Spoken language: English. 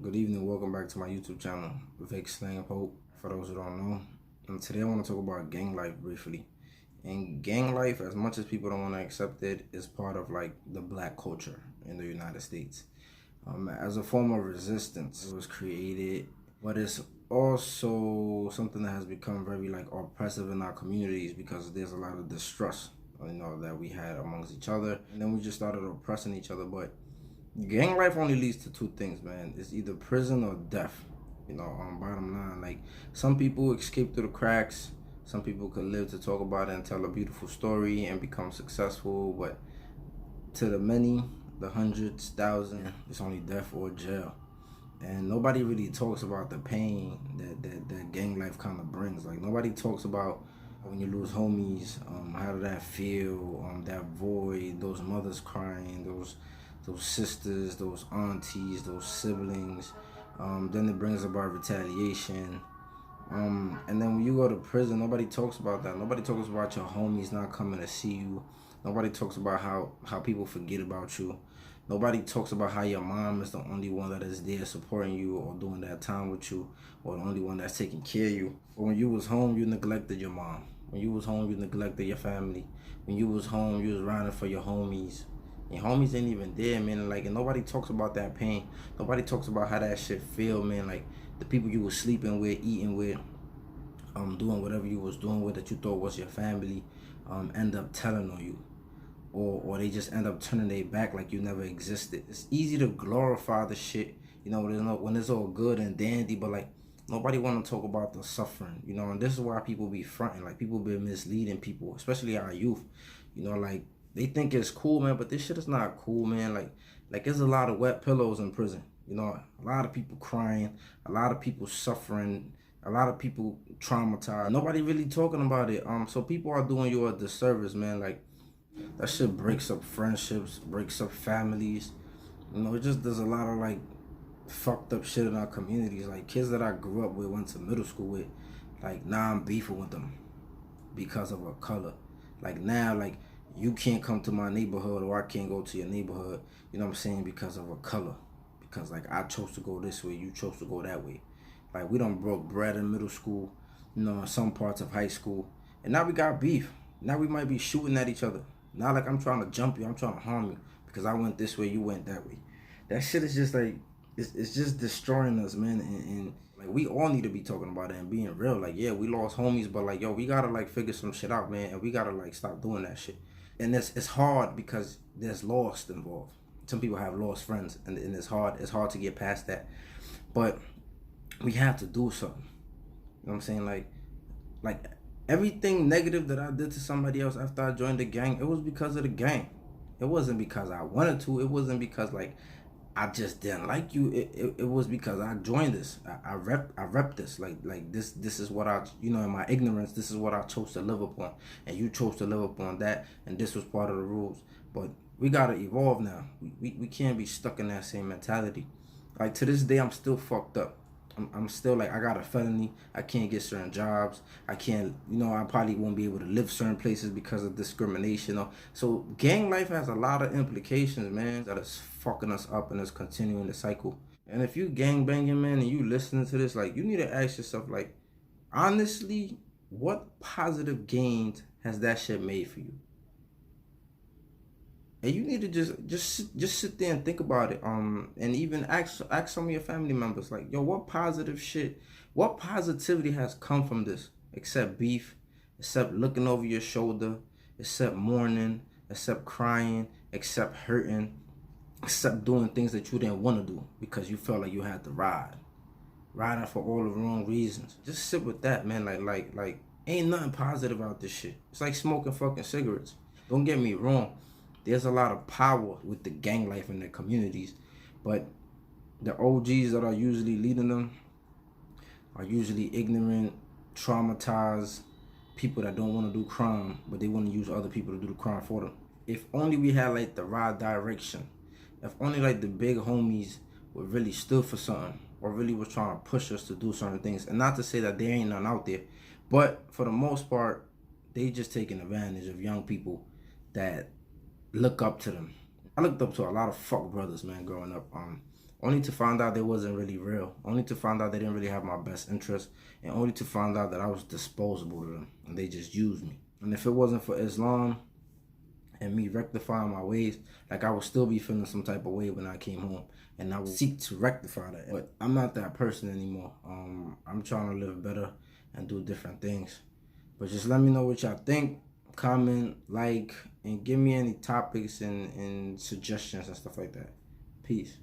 Good evening, welcome back to my YouTube channel, Vic Slang Pope, for those who don't know. And today I want to talk about gang life briefly. And gang life, as much as people don't want to accept it, is part of like the black culture in the United States. As a form of resistance, it was created, but it's also something that has become very like oppressive in our communities because there's a lot of distrust, that we had amongst each other. And then we just started oppressing each other, but gang life only leads to two things, man. It's either prison or death. Bottom line, like some people escape through the cracks. Some people could live to talk about it and tell a beautiful story and become successful. But to the many, the hundreds, thousands, it's only death or jail. And nobody really talks about the pain that gang life kind of brings. Like nobody talks about when you lose homies, how did that feel? That void, those mothers crying, those sisters, those aunties, those siblings. Then it brings about retaliation. And then when you go to prison, nobody talks about that. Nobody talks about your homies not coming to see you. Nobody talks about how people forget about you. Nobody talks about how your mom is the only one that is there supporting you or doing that time with you, or the only one that's taking care of you. But when you was home, you neglected your mom. When you was home, you neglected your family. When you was home, you was riding for your homies. And homies ain't even there, man. Like, and nobody talks about that pain. Nobody talks about how that shit feel, man. Like, the people you was sleeping with, eating with, doing whatever you was doing with that you thought was your family, end up telling on you. Or they just end up turning their back like you never existed. It's easy to glorify the shit, when it's all good and dandy, but like, nobody want to talk about the suffering, and this is why people be fronting. Like, people be misleading people, especially our youth, like, they think it's cool, man, but this shit is not cool, man. Like there's a lot of wet pillows in prison. A lot of people crying, a lot of people suffering, a lot of people traumatized. Nobody really talking about it. So people are doing you a disservice, man. Like, that shit breaks up friendships, breaks up families. It just does a lot of like fucked up shit in our communities. Like, kids that I grew up with, went to middle school with, like, now I'm beefing with them because of a color. Like, now, like, you can't come to my neighborhood or I can't go to your neighborhood, because of a color. Because, like, I chose to go this way, you chose to go that way. Like, we done broke bread in middle school, in some parts of high school. And now we got beef. Now we might be shooting at each other. Now, like, I'm trying to jump you, I'm trying to harm you because I went this way, you went that way. That shit is just like, it's just destroying us, man. And like, we all need to be talking about it and being real. Like, yeah, we lost homies, but like, yo, we gotta like figure some shit out, man. And we gotta like stop doing that shit. And it's hard because there's loss involved. Some people have lost friends, and it's hard. It's hard to get past that. But we have to do something. You know what I'm saying? Like everything negative that I did to somebody else after I joined the gang, it was because of the gang. It wasn't because I wanted to. It wasn't because like I just didn't like you. It was because I joined this. I rep this. Like this is what I, in my ignorance, this is what I chose to live upon. And you chose to live upon that, and this was part of the rules. But we gotta evolve now. We can't be stuck in that same mentality. Like, to this day, I'm still fucked up. I'm still like, I got a felony. I can't get certain jobs. I can't, I probably won't be able to live certain places because of discrimination. So gang life has a lot of implications, man, that is fucking us up and is continuing the cycle. And if you gang banging, man, and you listening to this, like, you need to ask yourself, like, honestly, what positive gains has that shit made for you? And you need to just sit there and think about it. And even ask some of your family members, like, yo, what positivity has come from this? Except beef, except looking over your shoulder, except mourning, except crying, except hurting, except doing things that you didn't want to do because you felt like you had to riding for all the wrong reasons. Just sit with that, man. Like, ain't nothing positive about this shit. It's like smoking fucking cigarettes. Don't get me wrong. There's a lot of power with the gang life in the communities, but the OGs that are usually leading them are usually ignorant, traumatized people that don't want to do crime, but they want to use other people to do the crime for them. If only we had like the right direction. If only like the big homies would really stood for something or really was trying to push us to do certain things. And not to say that there ain't none out there, but for the most part, they just taking advantage of young people that look up to them. I looked up to a lot of fuck brothers, man, growing up. only to find out they wasn't really real, only to find out they didn't really have my best interest, and only to find out that I was disposable to them and they just used me. And if it wasn't for Islam and me rectifying my ways, like I would still be feeling some type of way when I came home, and I would seek to rectify that. But I'm not that person anymore. I'm trying to live better and do different things. But just let me know what y'all think. Comment, like, and give me any topics and suggestions and stuff like that. Peace.